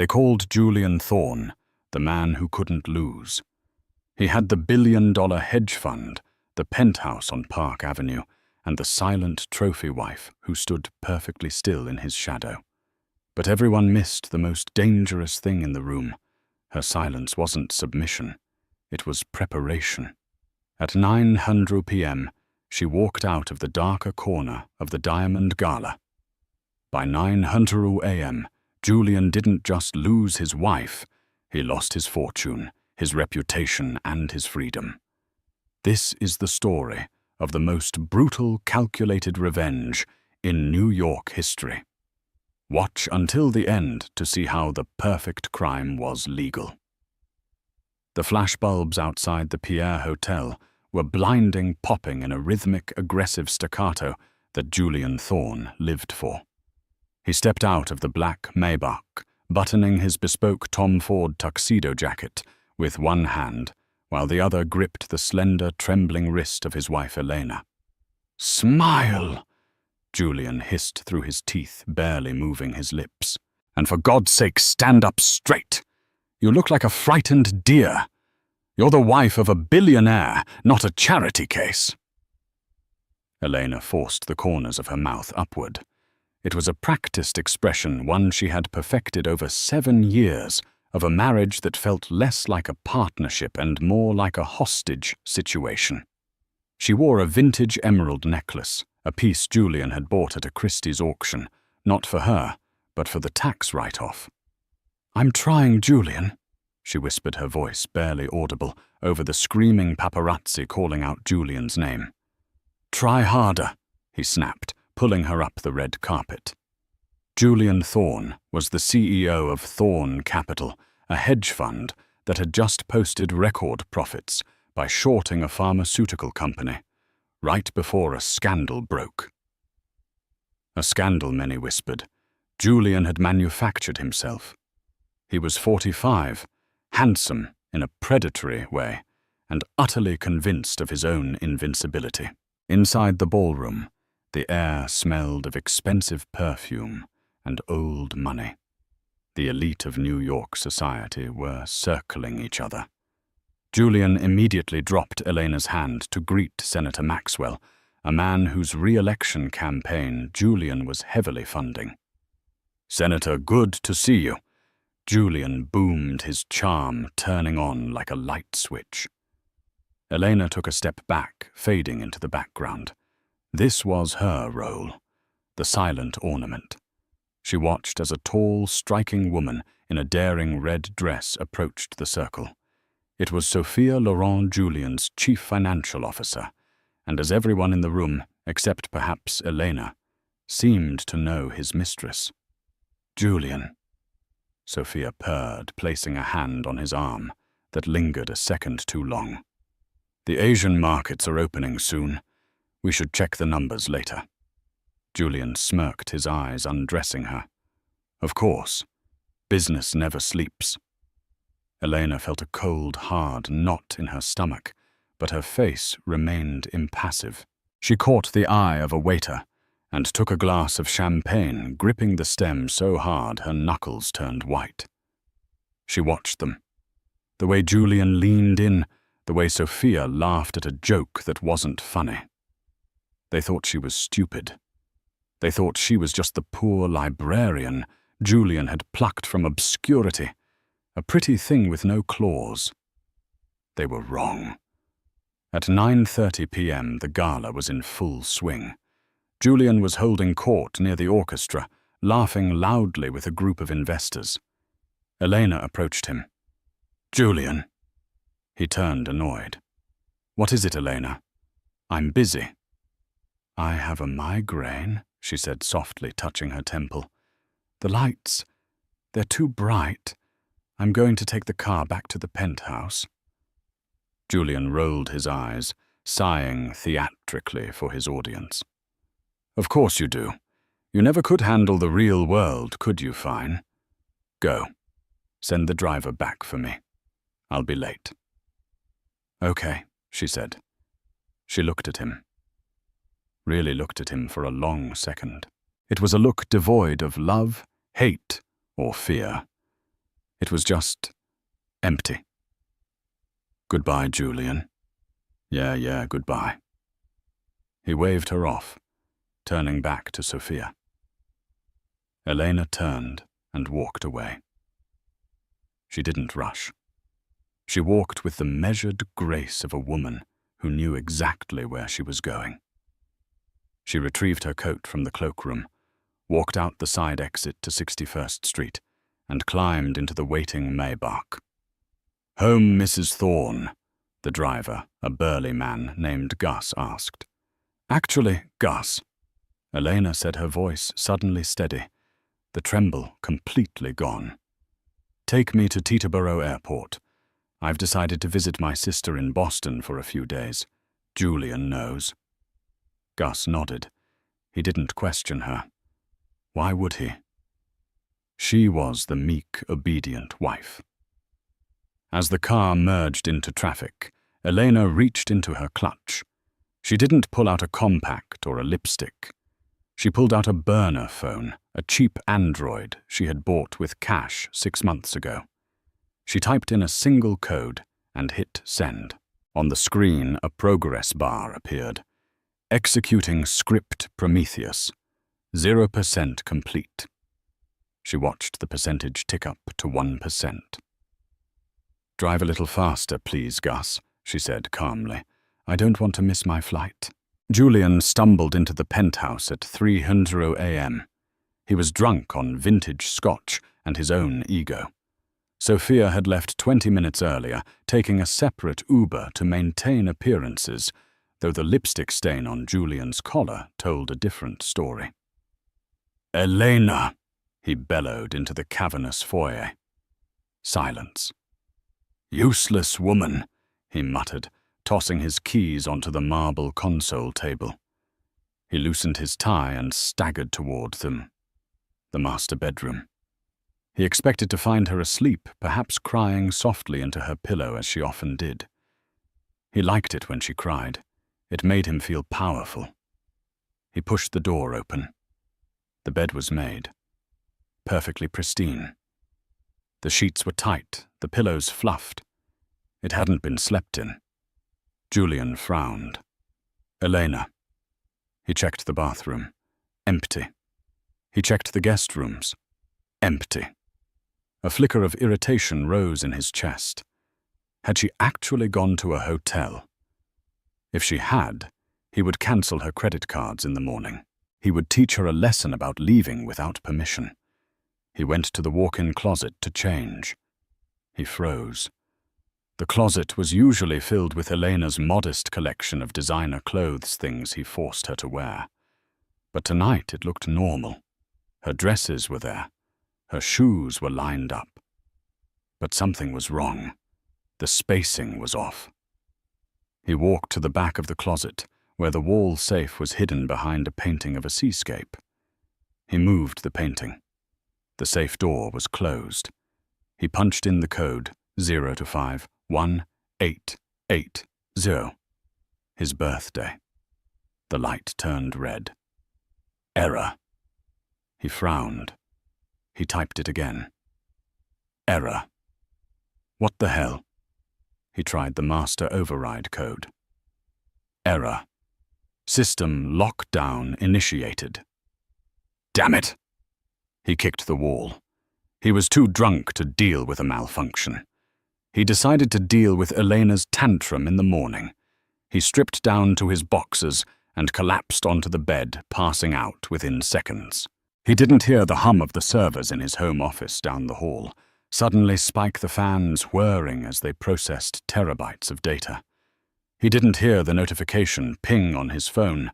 They called Julian Thorne the man who couldn't lose. He had the billion-dollar hedge fund, the penthouse on Park Avenue, and the silent trophy wife who stood perfectly still in his shadow. But everyone missed the most dangerous thing in the room. Her silence wasn't submission. It was preparation. At 9:00 p.m., she walked out of the darker corner of the Diamond Gala. By 9:00 a.m., Julian didn't just lose his wife, he lost his fortune, his reputation, and his freedom. This is the story of the most brutal, calculated revenge in New York history. Watch until the end to see how the perfect crime was legal. The flashbulbs outside the Pierre Hotel were blinding, popping in a rhythmic, aggressive staccato that Julian Thorne lived for. He stepped out of the black Maybach, buttoning his bespoke Tom Ford tuxedo jacket with one hand, while the other gripped the slender, trembling wrist of his wife Elena. "Smile!" Julian hissed through his teeth, barely moving his lips. "And for God's sake, stand up straight! You look like a frightened deer. You're the wife of a billionaire, not a charity case." Elena forced the corners of her mouth upward. It was a practiced expression, one she had perfected over 7 years, of a marriage that felt less like a partnership and more like a hostage situation. She wore a vintage emerald necklace, a piece Julian had bought at a Christie's auction, not for her, but for the tax write-off. "I'm trying, Julian," she whispered, her voice barely audible over the screaming paparazzi calling out Julian's name. "Try harder," he snapped, pulling her up the red carpet. Julian Thorne was the CEO of Thorne Capital, a hedge fund that had just posted record profits by shorting a pharmaceutical company, right before a scandal broke. A scandal, many whispered. Julian had manufactured himself. He was 45, handsome in a predatory way, and utterly convinced of his own invincibility. Inside the ballroom, the air smelled of expensive perfume and old money. The elite of New York society were circling each other. Julian immediately dropped Elena's hand to greet Senator Maxwell, a man whose re-election campaign Julian was heavily funding. "Senator, good to see you." Julian boomed, his charm turning on like a light switch. Elena took a step back, fading into the background. This was her role, the silent ornament. She watched as a tall, striking woman in a daring red dress approached the circle. It was Sophia Laurent, Julian's chief financial officer, and as everyone in the room, except perhaps Elena, seemed to know his mistress. "Julian," Sophia purred, placing a hand on his arm that lingered a second too long. "The Asian markets are opening soon. We should check the numbers later." Julian smirked, his eyes undressing her. "Of course. Business never sleeps." Elena felt a cold, hard knot in her stomach, but her face remained impassive. She caught the eye of a waiter and took a glass of champagne, gripping the stem so hard her knuckles turned white. She watched them. The way Julian leaned in, the way Sophia laughed at a joke that wasn't funny. They thought she was stupid. They thought she was just the poor librarian Julian had plucked from obscurity, a pretty thing with no claws. They were wrong. At 9:30 p.m., the gala was in full swing. Julian was holding court near the orchestra, laughing loudly with a group of investors. Elena approached him. "Julian." He turned, annoyed. "What is it, Elena?" "I'm busy." "I have a migraine," she said softly, touching her temple. "The lights, they're too bright. I'm going to take the car back to the penthouse." Julian rolled his eyes, sighing theatrically for his audience. "Of course you do. You never could handle the real world, could you, Fine? Go. Send the driver back for me. I'll be late." "Okay," she said. She looked at him. Really looked at him for a long second. It was a look devoid of love, hate, or fear. It was just empty. "Goodbye, Julian." Yeah, goodbye." He waved her off, turning back to Sophia. Elena turned and walked away. She didn't rush. She walked with the measured grace of a woman who knew exactly where she was going. She retrieved her coat from the cloakroom, walked out the side exit to 61st Street, and climbed into the waiting Maybach. "Home, Mrs. Thorne?" the driver, a burly man named Gus, asked. "Actually, Gus." Elena said, her voice suddenly steady, the tremble completely gone. "Take me to Teterboro Airport. I've decided to visit my sister in Boston for a few days. Julian knows." Gus nodded. He didn't question her. Why would he? She was the meek, obedient wife. As the car merged into traffic, Elena reached into her clutch. She didn't pull out a compact or a lipstick. She pulled out a burner phone, a cheap Android she had bought with cash 6 months ago. She typed in a single code and hit send. On the screen, a progress bar appeared. "Executing script Prometheus. 0% complete." She watched the percentage tick up to 1%. "Drive a little faster, please, Gus," she said calmly. "I don't want to miss my flight." Julian stumbled into the penthouse at 3:00 a.m. He was drunk on vintage scotch and his own ego. Sophia had left 20 minutes earlier, taking a separate Uber to maintain appearances, though the lipstick stain on Julian's collar told a different story. "Elena!" he bellowed into the cavernous foyer. Silence. "Useless woman," he muttered, tossing his keys onto the marble console table. He loosened his tie and staggered toward them. The master bedroom. He expected to find her asleep, perhaps crying softly into her pillow as she often did. He liked it when she cried. It made him feel powerful. He pushed the door open. The bed was made. Perfectly pristine. The sheets were tight, the pillows fluffed. It hadn't been slept in. Julian frowned. "Elena." He checked the bathroom. Empty. He checked the guest rooms. Empty. A flicker of irritation rose in his chest. Had she actually gone to a hotel? If she had, he would cancel her credit cards in the morning. He would teach her a lesson about leaving without permission. He went to the walk-in closet to change. He froze. The closet was usually filled with Elena's modest collection of designer clothes, things he forced her to wear. But tonight it looked normal. Her dresses were there. Her shoes were lined up. But something was wrong. The spacing was off. He walked to the back of the closet, where the wall safe was hidden behind a painting of a seascape. He moved the painting. The safe door was closed. He punched in the code 0 to 5 1880. His birthday. The light turned red. Error. He frowned. He typed it again. Error. What the hell? He tried the master override code. Error. System lockdown initiated. Damn it! He kicked the wall. He was too drunk to deal with a malfunction. He decided to deal with Elena's tantrum in the morning. He stripped down to his boxers and collapsed onto the bed, passing out within seconds. He didn't hear the hum of the servers in his home office down the hall, suddenly spike the fans whirring as they processed terabytes of data. He didn't hear the notification ping on his phone,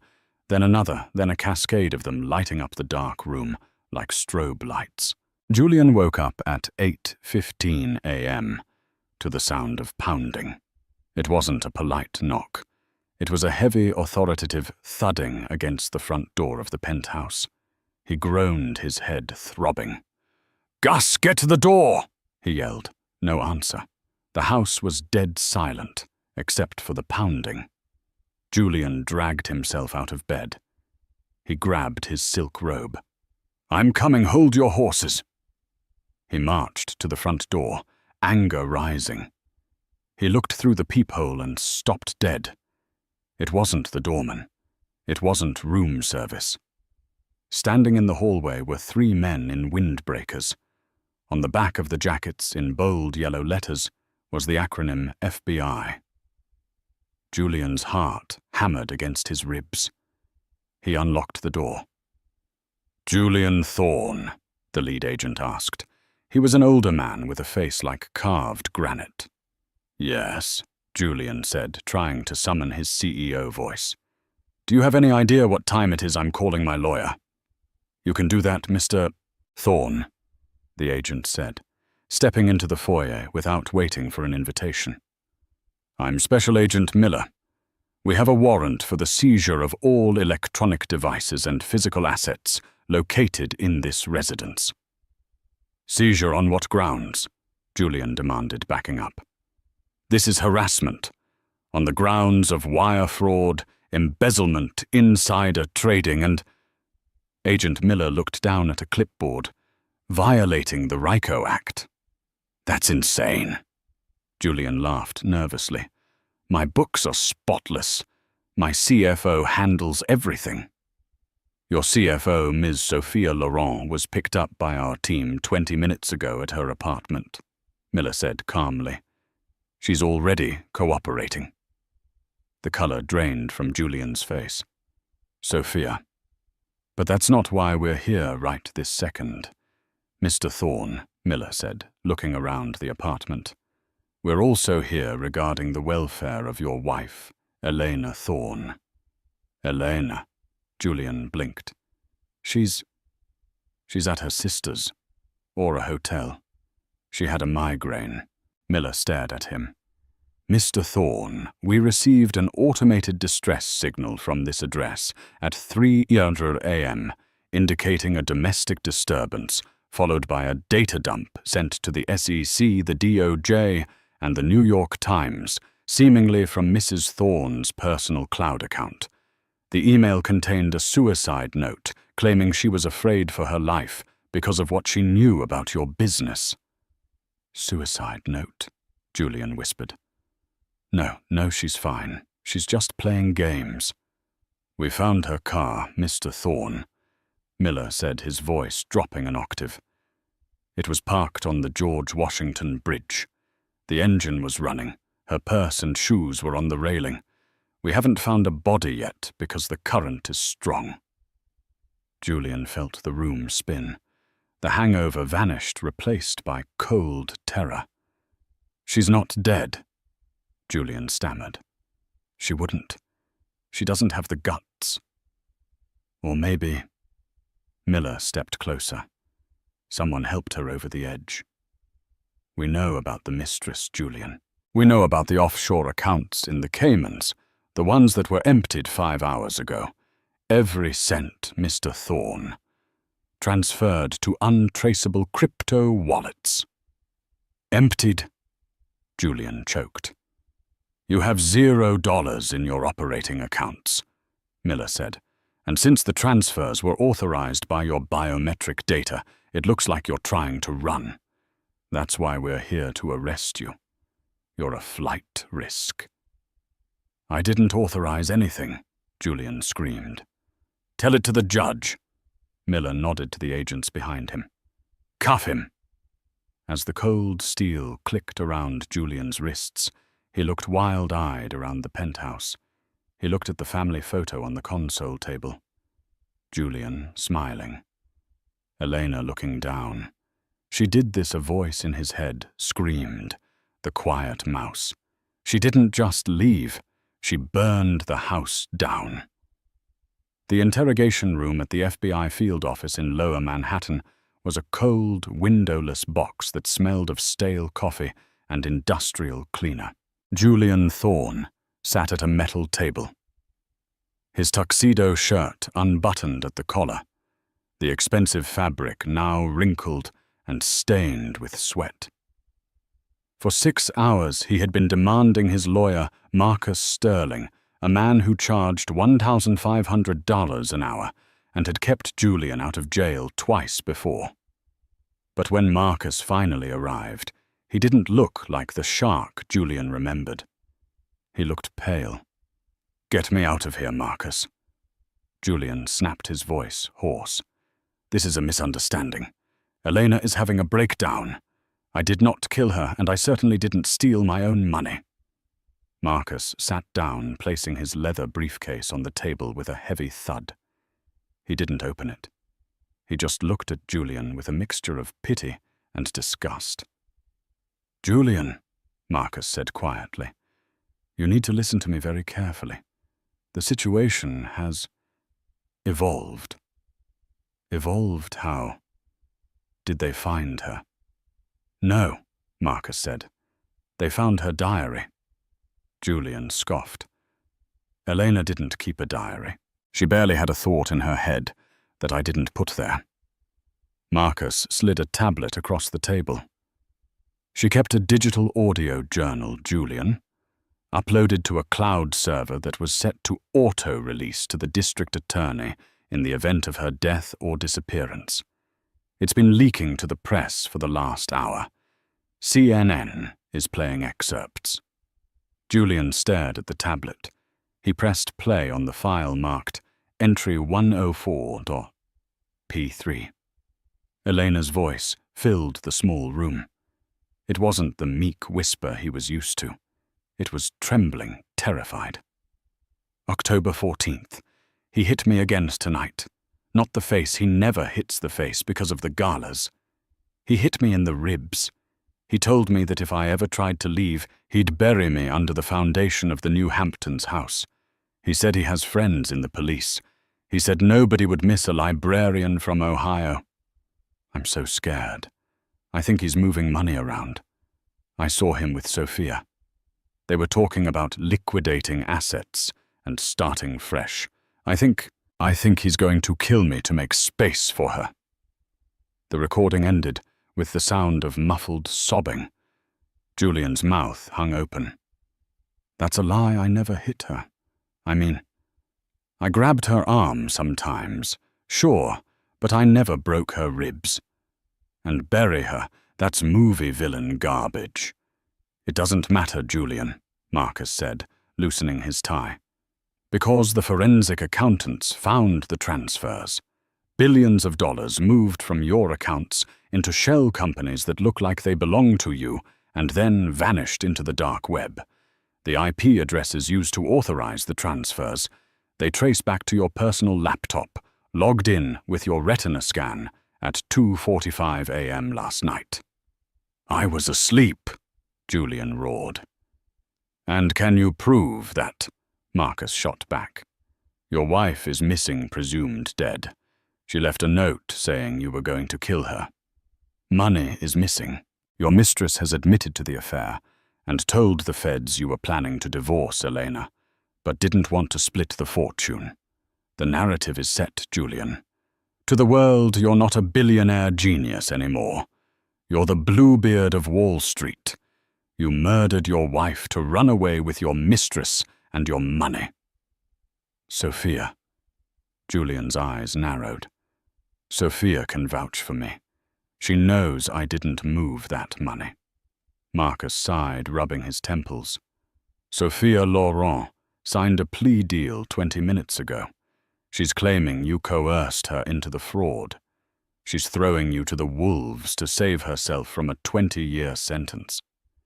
then another, then a cascade of them lighting up the dark room like strobe lights. Julian woke up at 8:15 a.m. to the sound of pounding. It wasn't a polite knock. It was a heavy, authoritative thudding against the front door of the penthouse. He groaned, his head throbbing. "Gus, get to the door!" he yelled. No answer. The house was dead silent, except for the pounding. Julian dragged himself out of bed. He grabbed his silk robe. "I'm coming, hold your horses." He marched to the front door, anger rising. He looked through the peephole and stopped dead. It wasn't the doorman. It wasn't room service. Standing in the hallway were 3 men in windbreakers. On the back of the jackets, in bold yellow letters, was the acronym FBI. Julian's heart hammered against his ribs. He unlocked the door. "Julian Thorne?" the lead agent asked. He was an older man with a face like carved granite. "Yes," Julian said, trying to summon his CEO voice. "Do you have any idea what time it is I'm calling my lawyer?" "You can do that, Mr. Thorne," the agent said, stepping into the foyer without waiting for an invitation. "I'm Special Agent Miller. We have a warrant for the seizure of all electronic devices and physical assets located in this residence." "Seizure on what grounds?" Julian demanded, backing up. "This is harassment, on the grounds of wire fraud, embezzlement, insider trading, and—" Agent Miller looked down at a clipboard. "Violating the RICO Act." "That's insane." Julian laughed nervously. "My books are spotless. My CFO handles everything." "Your CFO, Ms. Sophia Laurent, was picked up by our team 20 minutes ago at her apartment," Miller said calmly. "She's already cooperating." The color drained from Julian's face. "Sophia. But that's not why we're here right this second. Mr. Thorne," Miller said, looking around the apartment. "We're also here regarding the welfare of your wife, Elena Thorne." "Elena?" Julian blinked. She's at her sister's, or a hotel. She had a migraine." Miller stared at him. "Mr. Thorne, we received an automated distress signal from this address at 3:00 a.m., indicating a domestic disturbance, followed by a data dump sent to the SEC, the DOJ, and the New York Times, seemingly from Mrs. Thorne's personal cloud account. The email contained a suicide note claiming she was afraid for her life because of what she knew about your business." "Suicide note," Julian whispered. No, she's fine. She's just playing games." "We found her car, Mr. Thorne," Miller said, his voice dropping an octave. "It was parked on the George Washington Bridge. The engine was running. Her purse and shoes were on the railing. We haven't found a body yet because the current is strong." Julian felt the room spin. The hangover vanished, replaced by cold terror. "She's not dead," Julian stammered. "She wouldn't. She doesn't have the guts. Or maybe—" Miller stepped closer. "Someone helped her over the edge. We know about the mistress, Julian. We know about the offshore accounts in the Caymans, the ones that were emptied 5 hours ago. Every cent, Mr. Thorne. Transferred to untraceable crypto wallets." "Emptied?" Julian choked. "You have $0 in your operating accounts," Miller said, "and since the transfers were authorized by your biometric data, it looks like you're trying to run. That's why we're here to arrest you. You're a flight risk." "I didn't authorize anything," Julian screamed. "Tell it to the judge." Miller nodded to the agents behind him. "Cuff him." As the cold steel clicked around Julian's wrists, he looked wild-eyed around the penthouse. He looked at the family photo on the console table. Julian smiling. Elena looking down. She did this, a voice in his head screamed. The quiet mouse. She didn't just leave. She burned the house down. The interrogation room at the FBI field office in Lower Manhattan was a cold, windowless box that smelled of stale coffee and industrial cleaner. Julian Thorne sat at a metal table. His tuxedo shirt unbuttoned at the collar, the expensive fabric now wrinkled and stained with sweat. For 6 hours he had been demanding his lawyer, Marcus Sterling, a man who charged $1,500 an hour and had kept Julian out of jail twice before. But when Marcus finally arrived, he didn't look like the shark Julian remembered. He looked pale. "Get me out of here, Marcus." Julian snapped his voice hoarse. "This is a misunderstanding. Elena is having a breakdown. I did not kill her, and I certainly didn't steal my own money." Marcus sat down, placing his leather briefcase on the table with a heavy thud. He didn't open it. He just looked at Julian with a mixture of pity and disgust. "Julian," Marcus said quietly, "you need to listen to me very carefully. The situation has evolved." "Evolved how? Did they find her?" "No," Marcus said. "They found her diary." Julian scoffed. "Elena didn't keep a diary. She barely had a thought in her head that I didn't put there." Marcus slid a tablet across the table. "She kept a digital audio journal, Julian, uploaded to a cloud server that was set to auto-release to the district attorney in the event of her death or disappearance. It's been leaking to the press for the last hour. CNN is playing excerpts." Julian stared at the tablet. He pressed play on the file marked Entry 104.P3. Elena's voice filled the small room. It wasn't the meek whisper he was used to. It was trembling, terrified. "October 14th. He hit me again tonight. Not the face, he never hits the face because of the galas. He hit me in the ribs. He told me that if I ever tried to leave, he'd bury me under the foundation of the New Hamptons house. He said he has friends in the police. He said nobody would miss a librarian from Ohio. I'm so scared. I think he's moving money around. I saw him with Sophia. They were talking about liquidating assets and starting fresh. I think he's going to kill me to make space for her." The recording ended with the sound of muffled sobbing. Julian's mouth hung open. "That's a lie. I never hit her. I mean, I grabbed her arm sometimes, sure, but I never broke her ribs. And bury her, that's movie villain garbage." "It doesn't matter, Julian," Marcus said, loosening his tie. "Because the forensic accountants found the transfers. Billions of dollars moved from your accounts into shell companies that look like they belong to you and then vanished into the dark web. The IP addresses used to authorize the transfers, they trace back to your personal laptop, logged in with your retina scan at 2:45 a.m. last night." "I was asleep," Julian roared. "And can you prove that?" Marcus shot back. "Your wife is missing, presumed dead. She left a note saying you were going to kill her. Money is missing. Your mistress has admitted to the affair and told the feds you were planning to divorce Elena, but didn't want to split the fortune. The narrative is set, Julian. To the world, you're not a billionaire genius anymore. You're the Bluebeard of Wall Street. You murdered your wife to run away with your mistress and your money." "Sophia." Julian's eyes narrowed. "Sophia can vouch for me. She knows I didn't move that money." Marcus sighed, rubbing his temples. "Sophia Laurent signed a plea deal 20 minutes ago. She's claiming you coerced her into the fraud. She's throwing you to the wolves to save herself from a 20-year sentence.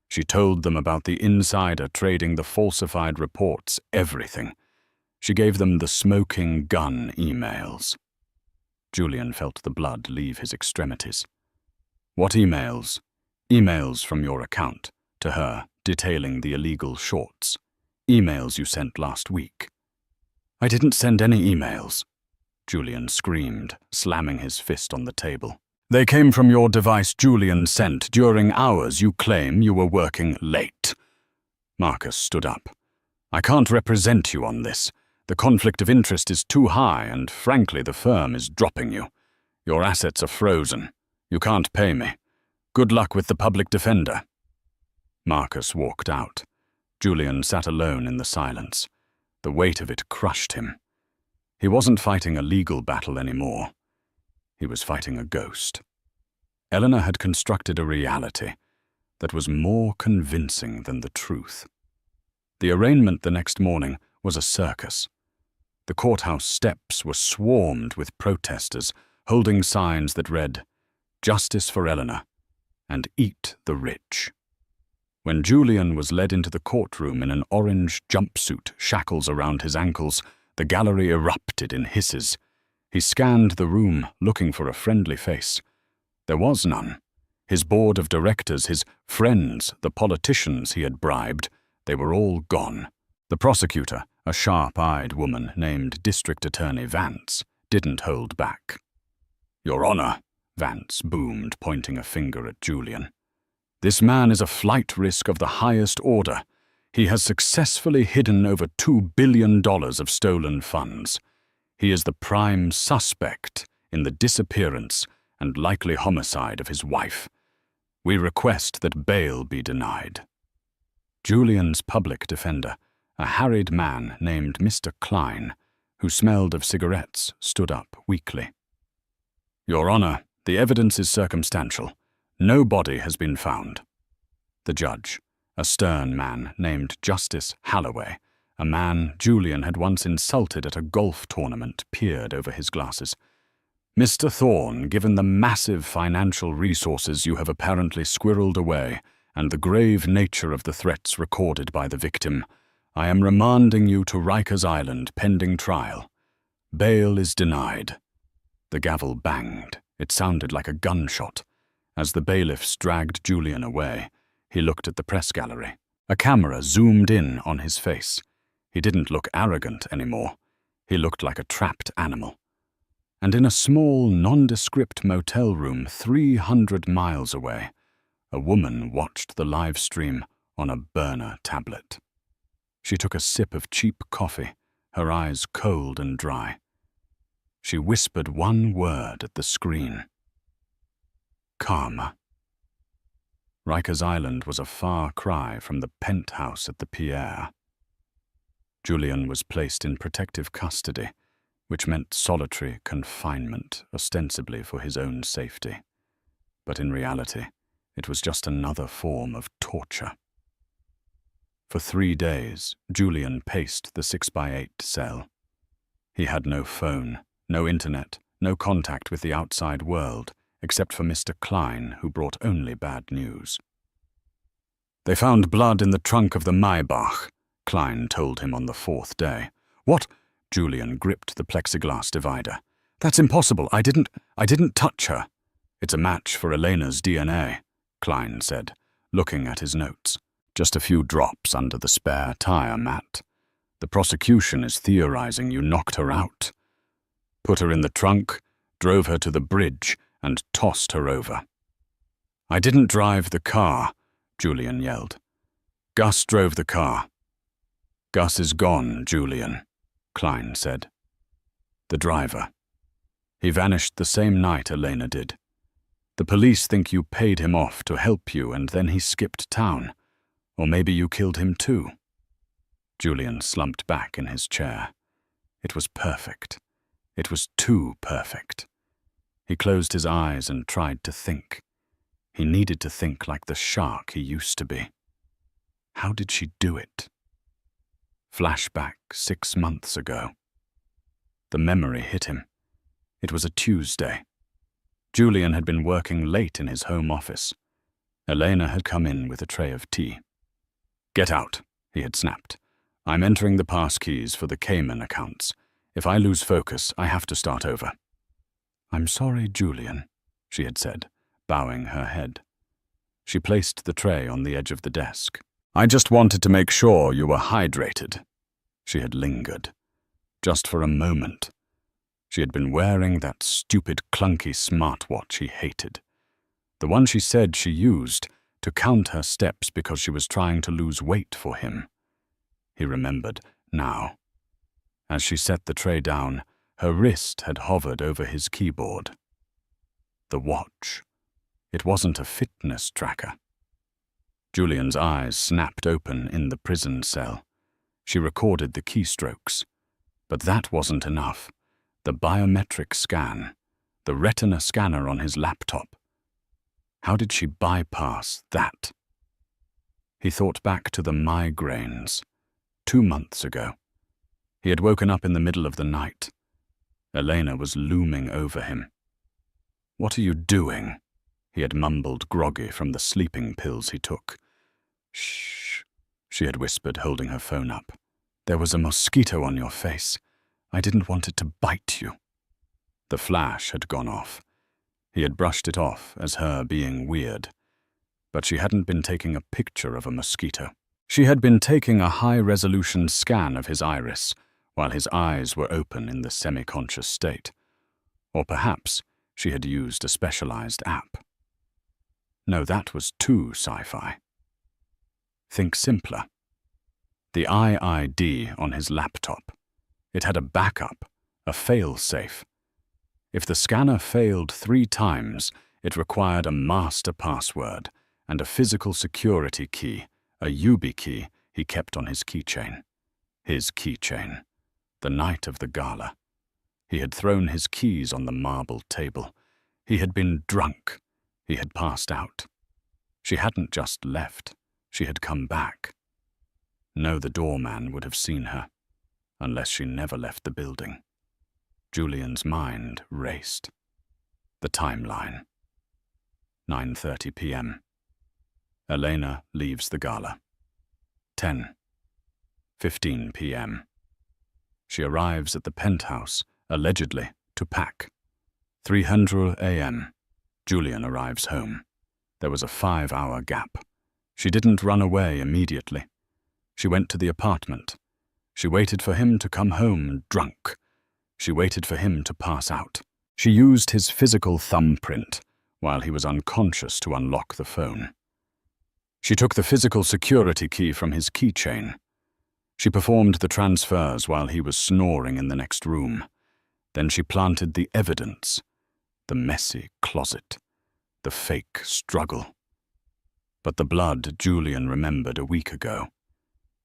She told them about the insider trading the falsified reports, everything. She gave them the smoking gun emails." Julian felt the blood leave his extremities. "What emails?" "Emails from your account to her detailing the illegal shorts. Emails you sent last week." "I didn't send any emails," Julian screamed, slamming his fist on the table. "They came from your device Julian sent during hours you claim you were working late." Marcus stood up. "I can't represent you on this. The conflict of interest is too high, and frankly the firm is dropping you. Your assets are frozen. You can't pay me. Good luck with the public defender." Marcus walked out. Julian sat alone in the silence. The weight of it crushed him. He wasn't fighting a legal battle anymore. He was fighting a ghost. Eleanor had constructed a reality that was more convincing than the truth. The arraignment the next morning was a circus. The courthouse steps were swarmed with protesters holding signs that read, "Justice for Eleanor," and "Eat the rich." When Julian was led into the courtroom in an orange jumpsuit, shackles around his ankles, the gallery erupted in hisses. He scanned the room, looking for a friendly face. There was none. His board of directors, his friends, the politicians he had bribed, they were all gone. The prosecutor, a sharp-eyed woman named District Attorney Vance, didn't hold back. "Your Honor," Vance boomed, pointing a finger at Julian. "This man is a flight risk of the highest order. He has successfully hidden over $2 billion of stolen funds. He is the prime suspect in the disappearance and likely homicide of his wife. We request that bail be denied." Julian's public defender, a harried man named Mr. Klein, who smelled of cigarettes, stood up weakly. "Your Honor, the evidence is circumstantial. No body has been found." The judge, a stern man named Justice Halloway, a man Julian had once insulted at a golf tournament, peered over his glasses. "Mr. Thorne, given the massive financial resources you have apparently squirreled away and the grave nature of the threats recorded by the victim, I am remanding you to Rikers Island pending trial. Bail is denied." The gavel banged. It sounded like a gunshot. As the bailiffs dragged Julian away, he looked at the press gallery. A camera zoomed in on his face. He didn't look arrogant anymore. He looked like a trapped animal. And in a small, nondescript motel room 300 miles away, a woman watched the live stream on a burner tablet. She took a sip of cheap coffee, her eyes cold and dry. She whispered one word at the screen. "Karma." Rikers Island was a far cry from the penthouse at the Pierre. Julian was placed in protective custody, which meant solitary confinement, ostensibly for his own safety. But in reality, it was just another form of torture. For 3 days, Julian paced the 6x8 cell. He had no phone, no internet, no contact with the outside world, except for Mr. Klein, who brought only bad news. "They found blood in the trunk of the Maybach," Klein told him on the 4th day. "What?" Julian gripped the plexiglass divider. "That's impossible. I didn't touch her." "It's a match for Elena's DNA," Klein said, looking at his notes. "Just a few drops under the spare tire mat. The prosecution is theorizing you knocked her out. Put her in the trunk, drove her to the bridge, and tossed her over." "I didn't drive the car," Julian yelled. "Gus drove the car." "Gus is gone, Julian," Klein said. "The driver. He vanished the same night Elena did. The police think you paid him off to help you and then he skipped town. Or maybe you killed him too." Julian slumped back in his chair. It was perfect. It was too perfect. He closed his eyes and tried to think. He needed to think like the shark he used to be. How did she do it? Flashback 6 months ago. The memory hit him. It was a Tuesday. Julian had been working late in his home office. Elena had come in with a tray of tea. "Get out," he had snapped. "I'm entering the passkeys for the Cayman accounts. If I lose focus, I have to start over." "I'm sorry, Julian," she had said, bowing her head. She placed the tray on the edge of the desk. "I just wanted to make sure you were hydrated." She had lingered. Just for a moment. She had been wearing that stupid, clunky smartwatch he hated. The one she said she used to count her steps because she was trying to lose weight for him. He remembered now. As she set the tray down, her wrist had hovered over his keyboard. The watch. It wasn't a fitness tracker. Julian's eyes snapped open in the prison cell. She recorded the keystrokes. But that wasn't enough. The biometric scan, the retina scanner on his laptop. How did she bypass that? He thought back to the migraines. 2 months ago. He had woken up in the middle of the night. Elena was looming over him. "What are you doing?" he had mumbled, groggy from the sleeping pills he took. "Shh," she had whispered, holding her phone up. "There was a mosquito on your face. I didn't want it to bite you." The flash had gone off. He had brushed it off as her being weird. But she hadn't been taking a picture of a mosquito. She had been taking a high-resolution scan of his iris while his eyes were open in the semi-conscious state. Or perhaps she had used a specialized app. No, that was too sci-fi. Think simpler. The IID on his laptop. It had a backup, a fail-safe. If the scanner failed 3 times, it required a master password and a physical security key, a YubiKey he kept on his keychain. His keychain. The night of the gala. He had thrown his keys on the marble table. He had been drunk. He had passed out. She hadn't just left. She had come back. No, the doorman would have seen her, unless she never left the building. Julian's mind raced. The timeline. 9:30 p.m. Elena leaves the gala. 10:15 p.m. She arrives at the penthouse, allegedly, to pack. 3:00 a.m. Julian arrives home. There was a 5-hour gap. She didn't run away immediately. She went to the apartment. She waited for him to come home drunk. She waited for him to pass out. She used his physical thumbprint while he was unconscious to unlock the phone. She took the physical security key from his keychain. She performed the transfers while he was snoring in the next room. Then she planted the evidence, the messy closet, the fake struggle. But the blood Julian remembered a week ago.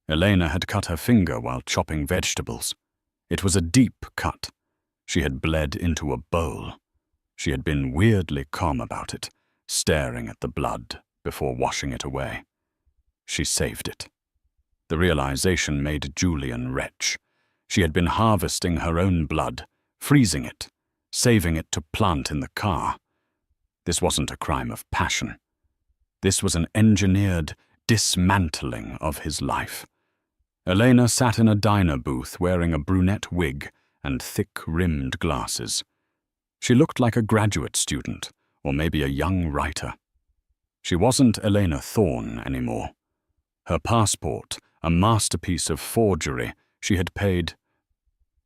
Elena had cut her finger while chopping vegetables. It was a deep cut. She had bled into a bowl. She had been weirdly calm about it, staring at the blood before washing it away. She saved it. The realization made Julian retch. She had been harvesting her own blood, freezing it, saving it to plant in the car. This wasn't a crime of passion. This was an engineered dismantling of his life. Elena sat in a diner booth wearing a brunette wig and thick-rimmed glasses. She looked like a graduate student, or maybe a young writer. She wasn't Elena Thorne anymore. Her passport, a masterpiece of forgery she had paid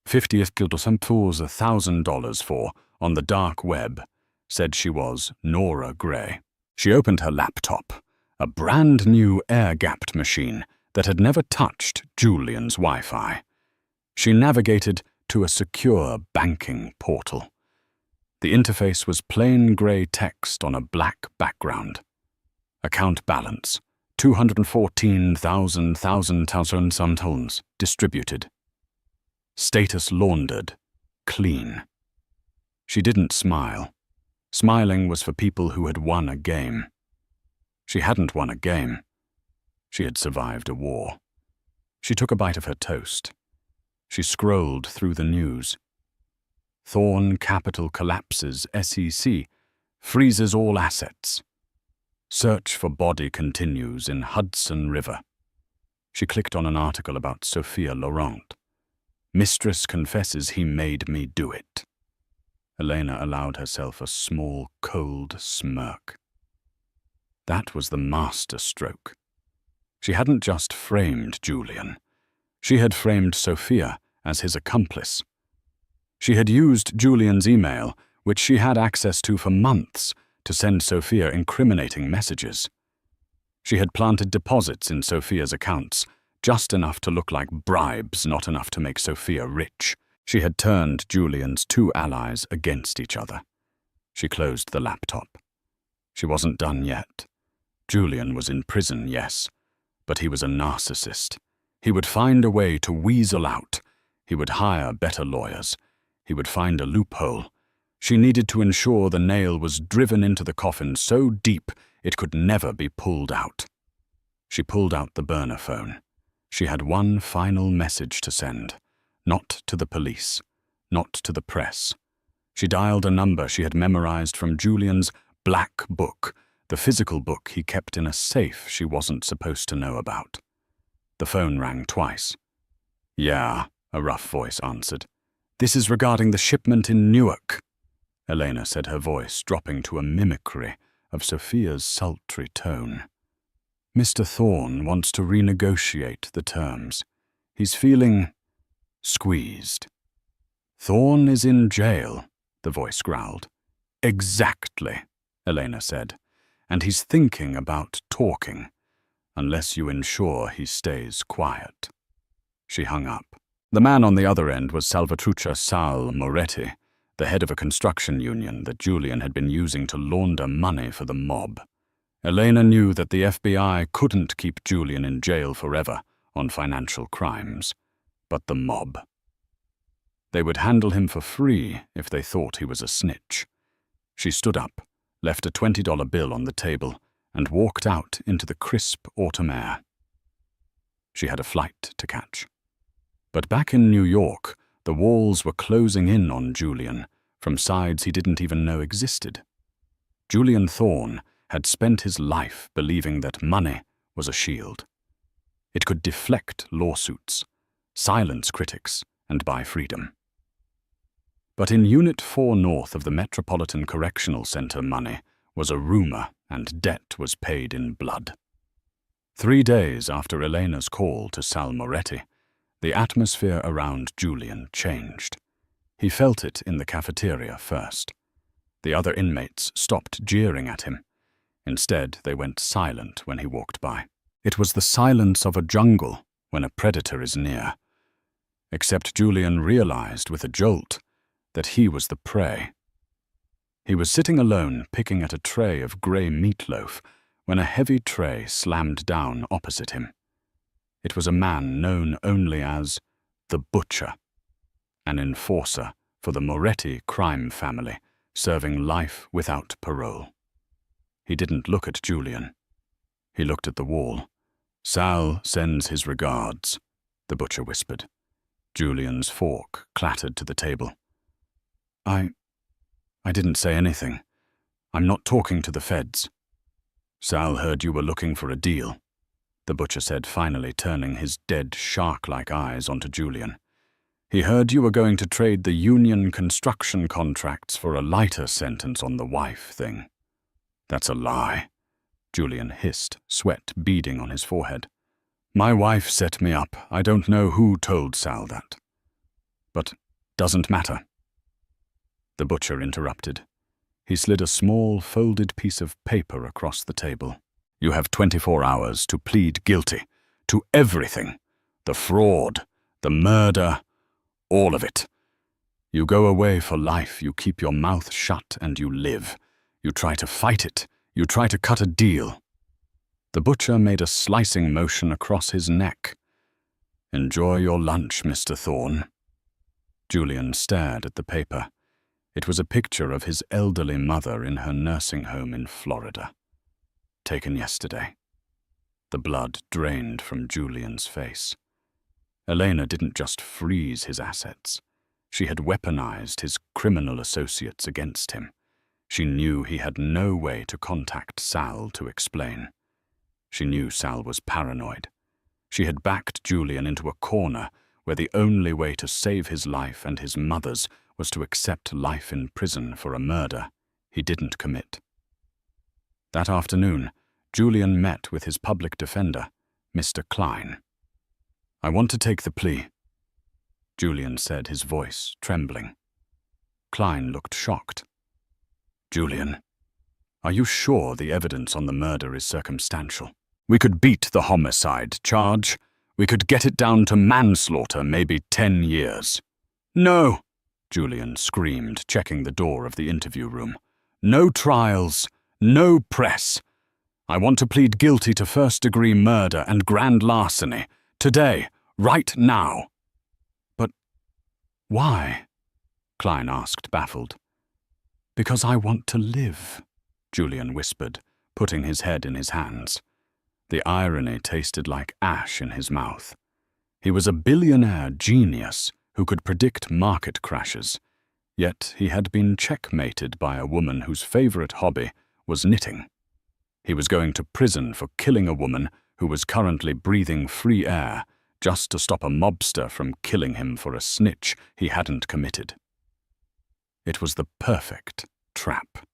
$50,000 for on the dark web, said she was Nora Gray. She opened her laptop, a brand-new air-gapped machine that had never touched Julian's Wi-Fi. She navigated to a secure banking portal. The interface was plain grey text on a black background. Account balance, 214,000 tons distributed. Status laundered, clean. She didn't smile. Smiling was for people who had won a game. She hadn't won a game. She had survived a war. She took a bite of her toast. She scrolled through the news. Thorne Capital collapses SEC, freezes all assets. Search for body continues in Hudson River. She clicked on an article about Sophia Laurent. Mistress confesses he made me do it. Elena allowed herself a small, cold smirk. That was the master stroke. She hadn't just framed Julian. She had framed Sophia as his accomplice. She had used Julian's email, which she had access to for months, to send Sophia incriminating messages. She had planted deposits in Sophia's accounts, just enough to look like bribes, not enough to make Sophia rich. She had turned Julian's 2 allies against each other. She closed the laptop. She wasn't done yet. Julian was in prison, yes, but he was a narcissist. He would find a way to weasel out. He would hire better lawyers. He would find a loophole. She needed to ensure the nail was driven into the coffin so deep it could never be pulled out. She pulled out the burner phone. She had one final message to send, not to the police, not to the press. She dialed a number she had memorized from Julian's black book, the physical book he kept in a safe she wasn't supposed to know about. The phone rang twice. "Yeah," a rough voice answered. "This is regarding the shipment in Newark," Elena said, her voice dropping to a mimicry of Sophia's sultry tone. "Mr. Thorne wants to renegotiate the terms. He's feeling squeezed." "Thorne is in jail," the voice growled. "Exactly," Elena said. "And he's thinking about talking, unless you ensure he stays quiet." She hung up. The man on the other end was Salvatrucha Sal Moretti, the head of a construction union that Julian had been using to launder money for the mob. Elena knew that the FBI couldn't keep Julian in jail forever on financial crimes, but the mob. They would handle him for free if they thought he was a snitch. She stood up, left a $20 bill on the table, and walked out into the crisp autumn air. She had a flight to catch. But back in New York, the walls were closing in on Julian from sides he didn't even know existed. Julian Thorne had spent his life believing that money was a shield. It could deflect lawsuits, silence critics, and buy freedom. But in Unit 4 north of the Metropolitan Correctional Center, money was a rumor and debt was paid in blood. 3 days after Elena's call to Sal Moretti, the atmosphere around Julian changed. He felt it in the cafeteria first. The other inmates stopped jeering at him. Instead, they went silent when he walked by. It was the silence of a jungle when a predator is near. Except Julian realized with a jolt that he was the prey. He was sitting alone picking at a tray of grey meatloaf when a heavy tray slammed down opposite him. It was a man known only as the Butcher, an enforcer for the Moretti crime family, serving life without parole. He didn't look at Julian. He looked at the wall. "Sal sends his regards," the Butcher whispered. Julian's fork clattered to the table. I didn't say anything. I'm not talking to the feds." "Sal heard you were looking for a deal," the Butcher said, finally turning his dead shark-like eyes onto Julian. "He heard you were going to trade the union construction contracts for a lighter sentence on the wife thing." "That's a lie," Julian hissed, sweat beading on his forehead. "My wife set me up. I don't know who told Sal that. But doesn't matter." The Butcher interrupted. He slid a small, folded piece of paper across the table. "You have 24 hours to plead guilty to everything. The fraud, the murder, all of it. You go away for life, you keep your mouth shut, and you live. You try to fight it. You try to cut a deal." The Butcher made a slicing motion across his neck. "Enjoy your lunch, Mr. Thorne." Julian stared at the paper. It was a picture of his elderly mother in her nursing home in Florida. Taken yesterday. The blood drained from Julian's face. Elena didn't just freeze his assets. She had weaponized his criminal associates against him. She knew he had no way to contact Sal to explain. She knew Sal was paranoid. She had backed Julian into a corner where the only way to save his life and his mother's was to accept life in prison for a murder he didn't commit. That afternoon, Julian met with his public defender, Mr. Klein. "I want to take the plea," Julian said, his voice trembling. Klein looked shocked. "Julian, are you sure the evidence on the murder is circumstantial? We could beat the homicide charge. We could get it down to manslaughter, maybe 10 years. "No!" Julian screamed, checking the door of the interview room. "No trials, no press. I want to plead guilty to first-degree murder and grand larceny. Today, right now." "But why?" Klein asked, baffled. "Because I want to live," Julian whispered, putting his head in his hands. The irony tasted like ash in his mouth. He was a billionaire genius who could predict market crashes, yet he had been checkmated by a woman whose favorite hobby was knitting. He was going to prison for killing a woman who was currently breathing free air just to stop a mobster from killing him for a snitch he hadn't committed. It was the perfect trap.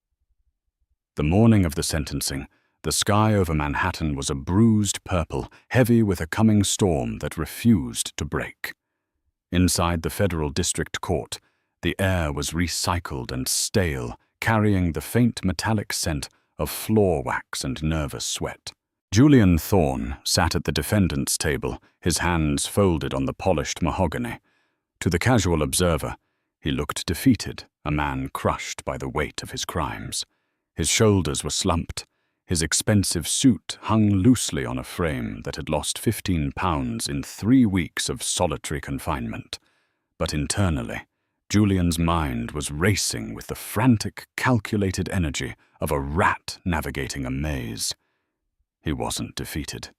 The morning of the sentencing, the sky over Manhattan was a bruised purple, heavy with a coming storm that refused to break. Inside the federal district court, the air was recycled and stale, carrying the faint metallic scent of floor wax and nervous sweat. Julian Thorne sat at the defendant's table, his hands folded on the polished mahogany. To the casual observer, he looked defeated, a man crushed by the weight of his crimes. His shoulders were slumped. His expensive suit hung loosely on a frame that had lost 15 pounds in 3 weeks of solitary confinement. But internally, Julian's mind was racing with the frantic, calculated energy of a rat navigating a maze. He wasn't defeated.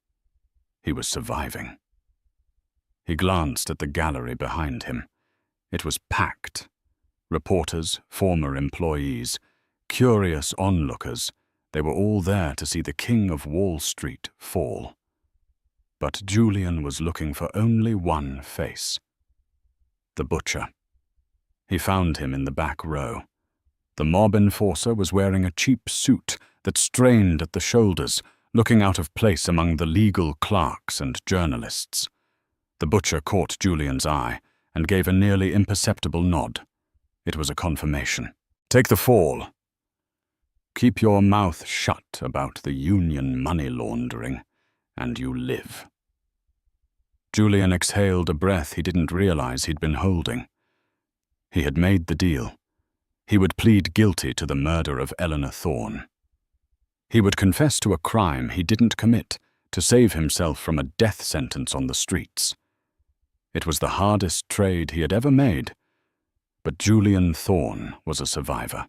He was surviving. He glanced at the gallery behind him. It was packed. Reporters, former employees, curious onlookers, they were all there to see the King of Wall Street fall. But Julian was looking for only one face. The butcher. He found him in the back row. The mob enforcer was wearing a cheap suit that strained at the shoulders, looking out of place among the legal clerks and journalists. The butcher caught Julian's eye and gave a nearly imperceptible nod. It was a confirmation. "Take the fall. Keep your mouth shut about the union money laundering, and you live." Julian exhaled a breath he didn't realize he'd been holding. He had made the deal. He would plead guilty to the murder of Eleanor Thorne. He would confess to a crime he didn't commit to save himself from a death sentence on the streets. It was the hardest trade he had ever made. But Julian Thorne was a survivor.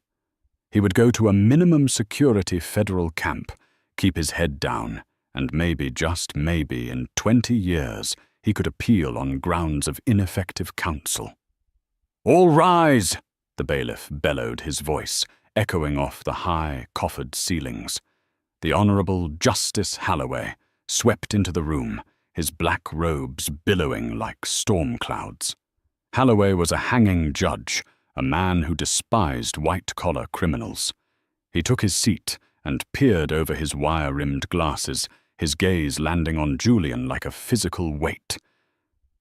He would go to a minimum security federal camp, keep his head down, and maybe, just maybe, in 20 years, he could appeal on grounds of ineffective counsel. "All rise!" the bailiff bellowed, his voice echoing off the high, coffered ceilings. The Honorable Justice Halloway swept into the room, his black robes billowing like storm clouds. Halloway was a hanging judge, a man who despised white-collar criminals. He took his seat and peered over his wire-rimmed glasses, his gaze landing on Julian like a physical weight.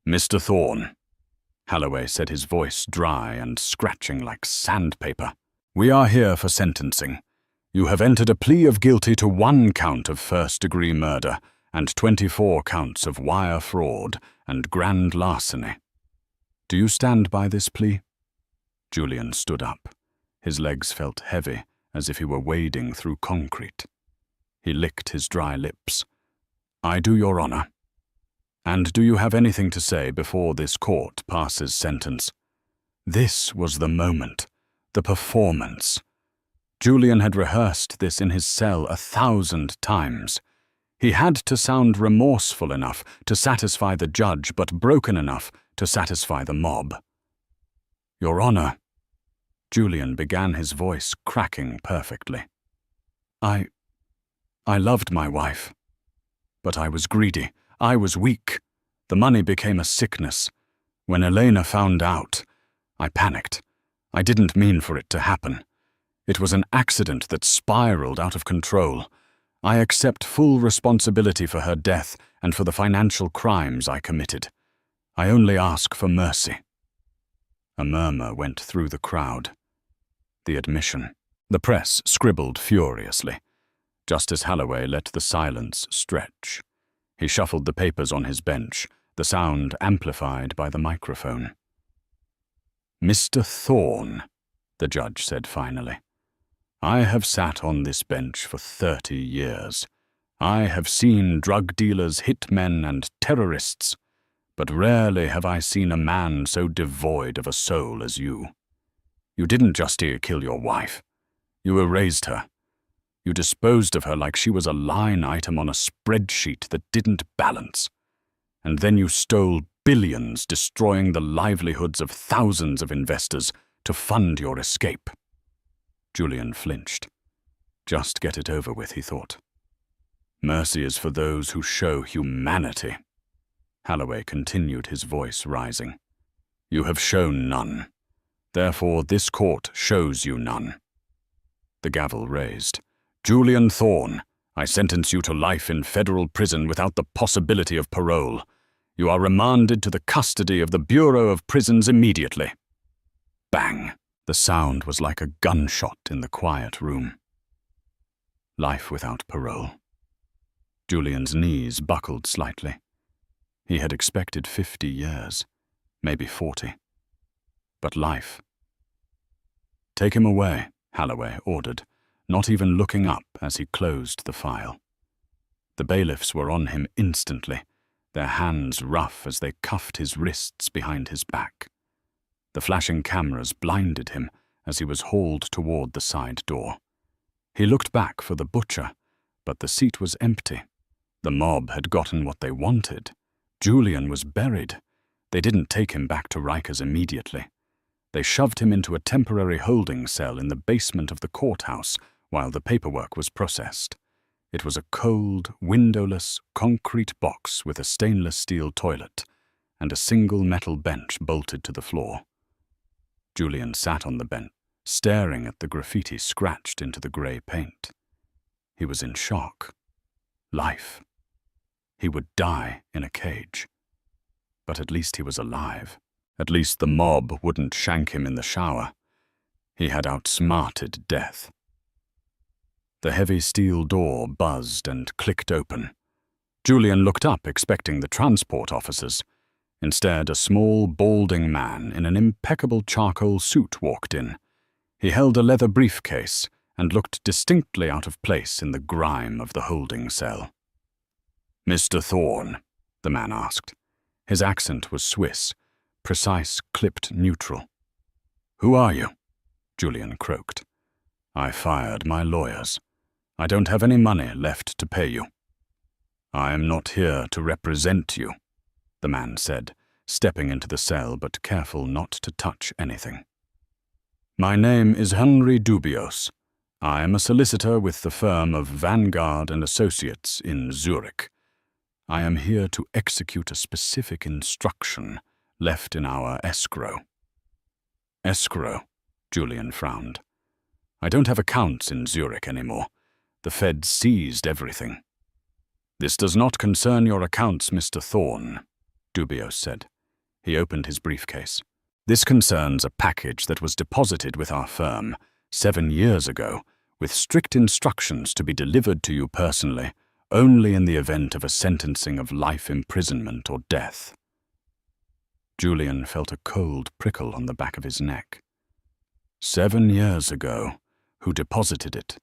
"Mr. Thorne," Halloway said, his voice dry and scratching like sandpaper, "we are here for sentencing. You have entered a plea of guilty to 1 count of first-degree murder and 24 counts of wire fraud and grand larceny. Do you stand by this plea?" Julian stood up. His legs felt heavy, as if he were wading through concrete. He licked his dry lips. "I do, Your Honor." "And do you have anything to say before this court passes sentence?" This was the moment, the performance. Julian had rehearsed this in his cell 1,000 times. He had to sound remorseful enough to satisfy the judge, but broken enough to satisfy the mob. "Your Honor," Julian began, his voice cracking perfectly. I loved my wife. But I was greedy. I was weak. The money became a sickness. When Elena found out, I panicked. I didn't mean for it to happen. It was an accident that spiraled out of control. I accept full responsibility for her death and for the financial crimes I committed. I only ask for mercy." A murmur went through the crowd. The admission. The press scribbled furiously. Justice Halloway let the silence stretch. He shuffled the papers on his bench, the sound amplified by the microphone. "Mr. Thorne," the judge said finally, "I have sat on this bench for 30 years. I have seen drug dealers, hitmen, and terrorists, but rarely have I seen a man so devoid of a soul as you. You didn't just kill your wife. You erased her. You disposed of her like she was a line item on a spreadsheet that didn't balance. And then you stole billions, destroying the livelihoods of thousands of investors to fund your escape. Julian flinched. Just get it over with, he thought. Mercy is for those who show humanity. Holloway continued, his voice rising. You have shown none. Therefore, this court shows you none. The gavel raised. Julian Thorne, I sentence you to life in federal prison without the possibility of parole. You are remanded to the custody of the Bureau of Prisons immediately. Bang! The sound was like a gunshot in the quiet room. Life without parole. Julian's knees buckled slightly. He had expected 50 years, maybe 40. But life. Take him away, Holloway ordered, not even looking up as he closed the file. The bailiffs were on him instantly, their hands rough as they cuffed his wrists behind his back. The flashing cameras blinded him as he was hauled toward the side door. He looked back for the butcher, but the seat was empty. The mob had gotten what they wanted. Julian was buried. They didn't take him back to Rikers immediately. They shoved him into a temporary holding cell in the basement of the courthouse while the paperwork was processed. It was a cold, windowless, concrete box with a stainless steel toilet and a single metal bench bolted to the floor. Julian sat on the bench, staring at the graffiti scratched into the grey paint. He was in shock. Life. He would die in a cage. But at least he was alive. At least the mob wouldn't shank him in the shower. He had outsmarted death. The heavy steel door buzzed and clicked open. Julian looked up, expecting the transport officers. Instead, a small, balding man in an impeccable charcoal suit walked in. He held a leather briefcase and looked distinctly out of place in the grime of the holding cell. "Mr. Thorne?" the man asked. His accent was Swiss, precise, clipped neutral. "Who are you?" Julian croaked. "I fired my lawyers. I don't have any money left to pay you." "I am not here to represent you," the man said, stepping into the cell but careful not to touch anything. "My name is Henry Dubios. I am a solicitor with the firm of Vanguard and Associates in Zurich. I am here to execute a specific instruction left in our escrow." "Escrow?" Julian frowned. "I don't have accounts in Zurich anymore. The Fed seized everything." "This does not concern your accounts, Mr. Thorne," Dubios said. He opened his briefcase. "This concerns a package that was deposited with our firm 7 years ago, with strict instructions to be delivered to you personally only in the event of a sentencing of life imprisonment or death." Julian felt a cold prickle on the back of his neck. 7 years ago, who deposited it?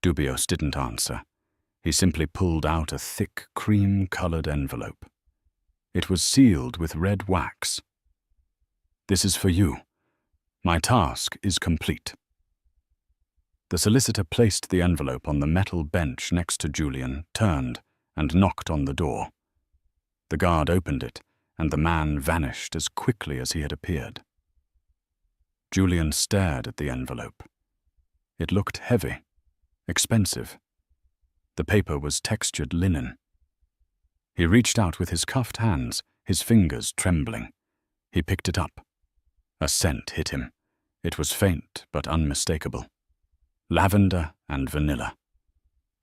Dubios didn't answer. He simply pulled out a thick, cream-colored envelope. It was sealed with red wax. "This is for you. My task is complete." The solicitor placed the envelope on the metal bench next to Julian, turned, and knocked on the door. The guard opened it, and the man vanished as quickly as he had appeared. Julian stared at the envelope. It looked heavy, expensive. The paper was textured linen. He reached out with his cuffed hands, his fingers trembling. He picked it up. A scent hit him. It was faint but unmistakable. Lavender and vanilla.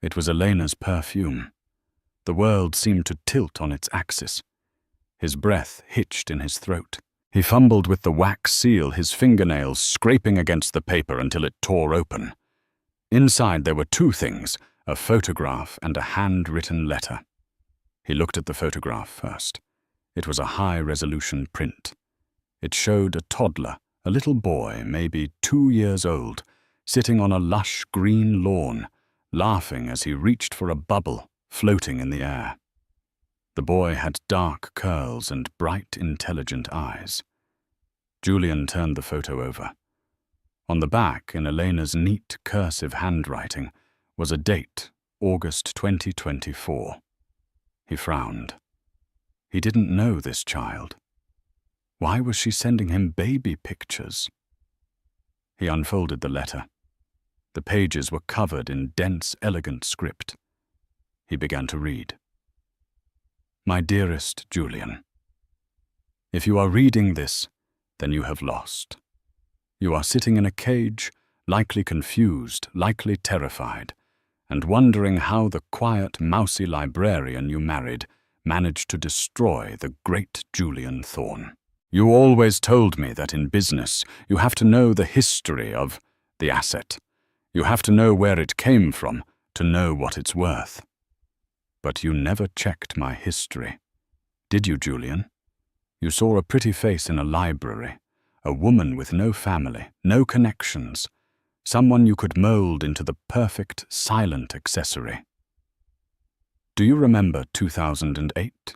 It was Elena's perfume. The world seemed to tilt on its axis. His breath hitched in his throat. He fumbled with the wax seal, his fingernails scraping against the paper until it tore open. Inside there were 2 things, a photograph and a handwritten letter. He looked at the photograph first. It was a high-resolution print. It showed a toddler, a little boy, maybe 2 years old, sitting on a lush green lawn, laughing as he reached for a bubble floating in the air. The boy had dark curls and bright, intelligent eyes. Julian turned the photo over. On the back, in Elena's neat cursive handwriting, was a date, August 2024. He frowned. He didn't know this child. Why was she sending him baby pictures? He unfolded the letter. The pages were covered in dense, elegant script. He began to read. My dearest Julian, if you are reading this, then you have lost. You are sitting in a cage, likely confused, likely terrified, and wondering how the quiet, mousy librarian you married managed to destroy the great Julian Thorne. You always told me that in business you have to know the history of the asset. You have to know where it came from to know what it's worth. But you never checked my history. Did you, Julian? You saw a pretty face in a library, a woman with no family, no connections, someone you could mold into the perfect silent accessory. Do you remember 2008?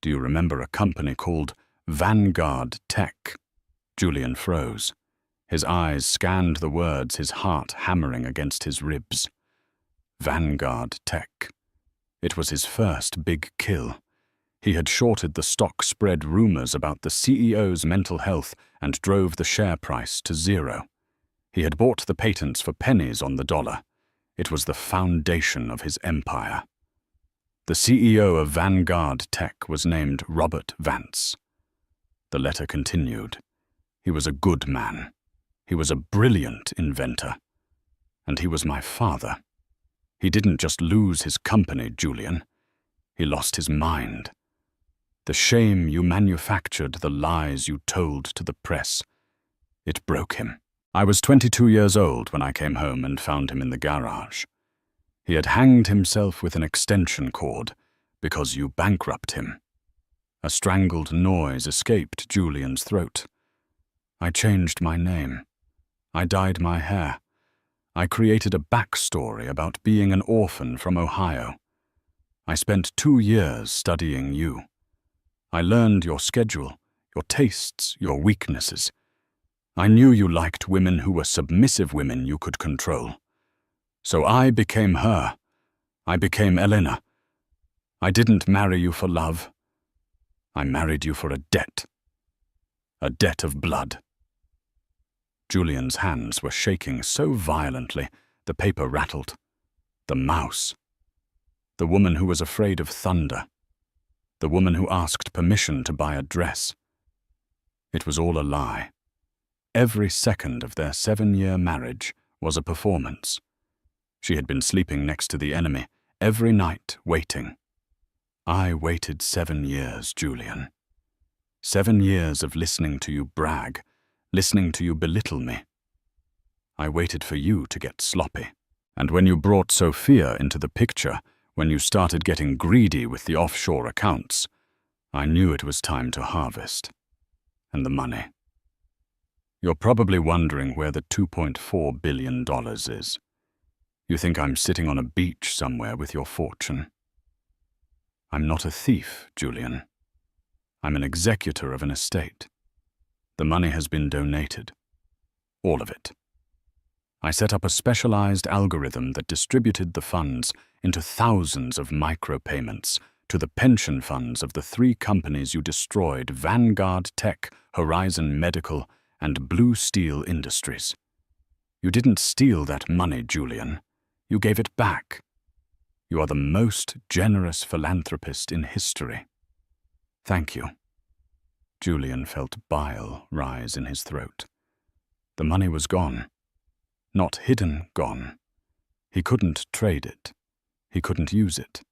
Do you remember a company called Vanguard Tech? Julian froze. His eyes scanned the words, his heart hammering against his ribs. Vanguard Tech. It was his first big kill. He had shorted the stock spread rumors about the CEO's mental health and drove the share price to zero. He had bought the patents for pennies on the dollar. It was the foundation of his empire. The CEO of Vanguard Tech was named Robert Vance. The letter continued. He was a good man. He was a brilliant inventor. And he was my father. He didn't just lose his company, Julian. He lost his mind. The shame you manufactured, the lies you told to the press, it broke him. I was 22 years old when I came home and found him in the garage. He had hanged himself with an extension cord because you bankrupt him. A strangled noise escaped Julian's throat. I changed my name. I dyed my hair. I created a backstory about being an orphan from Ohio. I spent 2 years studying you. I learned your schedule, your tastes, your weaknesses. I knew you liked women who were submissive women you could control. So I became her. I became Elena. I didn't marry you for love. I married you for a debt. A debt of blood. Julian's hands were shaking so violently, the paper rattled. The mouse. The woman who was afraid of thunder. The woman who asked permission to buy a dress. It was all a lie. Every second of their 7-year marriage was a performance. She had been sleeping next to the enemy, every night waiting. I waited 7 years, Julian. 7 years of listening to you brag, listening to you belittle me. I waited for you to get sloppy. And when you brought Sophia into the picture, when you started getting greedy with the offshore accounts, I knew it was time to harvest. And the money. You're probably wondering where the $2.4 billion is. You think I'm sitting on a beach somewhere with your fortune. I'm not a thief, Julian. I'm an executor of an estate. The money has been donated. All of it. I set up a specialized algorithm that distributed the funds into thousands of micropayments to the pension funds of the 3 companies you destroyed: Vanguard Tech, Horizon Medical, and Blue Steel Industries. You didn't steal that money, Julian. You gave it back. You are the most generous philanthropist in history. Thank you. Julian felt bile rise in his throat. The money was gone. Not hidden, gone. He couldn't trade it. He couldn't use it.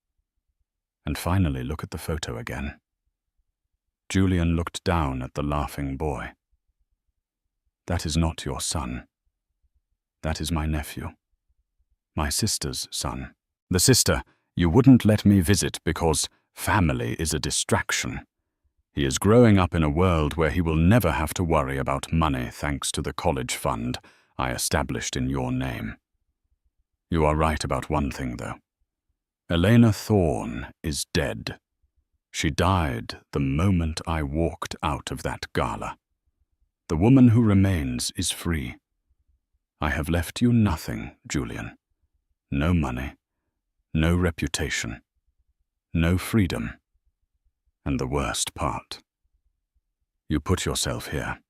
And finally, look at the photo again. Julian looked down at the laughing boy. That is not your son. That is my nephew. My sister's son. The sister you wouldn't let me visit because family is a distraction. He is growing up in a world where he will never have to worry about money thanks to the college fund I established in your name. You are right about one thing, though. Elena Thorne is dead. She died the moment I walked out of that gala. The woman who remains is free. I have left you nothing, Julian. No money, no reputation, no freedom, and the worst part. You put yourself here.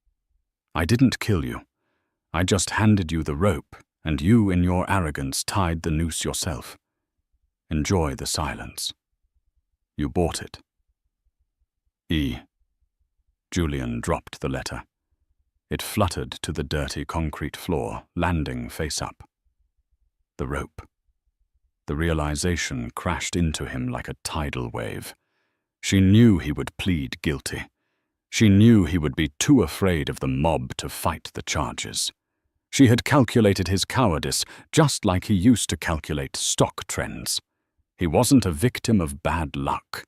I didn't kill you. I just handed you the rope, and you, in your arrogance, tied the noose yourself. Enjoy the silence. You bought it. E. Julian dropped the letter. It fluttered to the dirty concrete floor, landing face up. The rope. The realization crashed into him like a tidal wave. She knew he would plead guilty. She knew he would be too afraid of the mob to fight the charges. She had calculated his cowardice just like he used to calculate stock trends. He wasn't a victim of bad luck.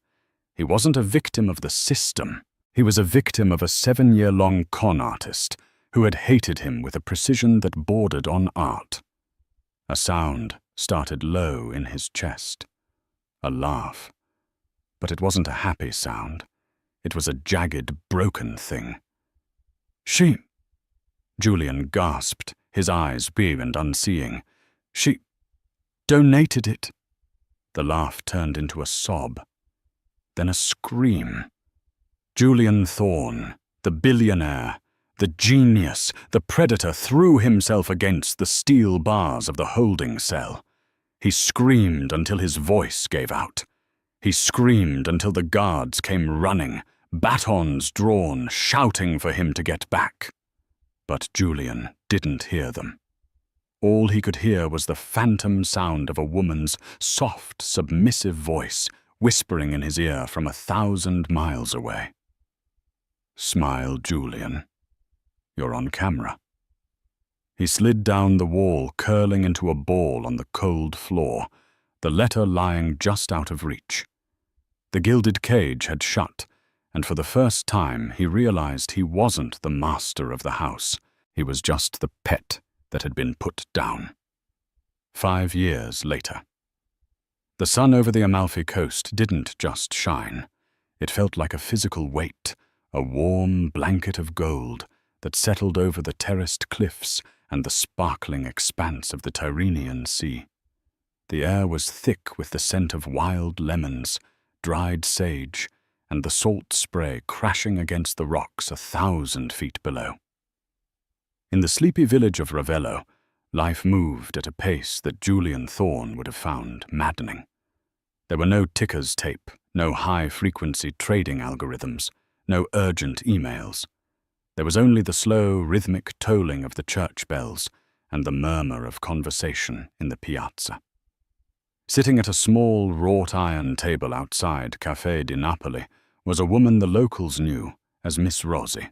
He wasn't a victim of the system. He was a victim of a 7-year-long con artist who had hated him with a precision that bordered on art. A sound started low in his chest. A laugh. But it wasn't a happy sound. It was a jagged, broken thing. She... Julian gasped, his eyes big and unseeing. She donated it. The laugh turned into a sob. Then a scream. Julian Thorne, the billionaire, the genius, the predator, threw himself against the steel bars of the holding cell. He screamed until his voice gave out. He screamed until the guards came running, batons drawn, shouting for him to get back. But Julian didn't hear them. All he could hear was the phantom sound of a woman's soft, submissive voice whispering in his ear from 1,000 miles away. Smile, Julian. You're on camera. He slid down the wall, curling into a ball on the cold floor, the letter lying just out of reach. The gilded cage had shut, and for the first time he realized he wasn't the master of the house. He was just the pet that had been put down. 5 years later. The sun over the Amalfi Coast didn't just shine. It felt like a physical weight, a warm blanket of gold that settled over the terraced cliffs and the sparkling expanse of the Tyrrhenian Sea. The air was thick with the scent of wild lemons, dried sage, and the salt spray crashing against the rocks 1,000 feet below. In the sleepy village of Ravello, life moved at a pace that Julian Thorne would have found maddening. There were no tickers tape, no high-frequency trading algorithms, no urgent emails. There was only the slow, rhythmic tolling of the church bells and the murmur of conversation in the piazza. Sitting at a small wrought-iron table outside Café di Napoli was a woman the locals knew as Miss Rosie.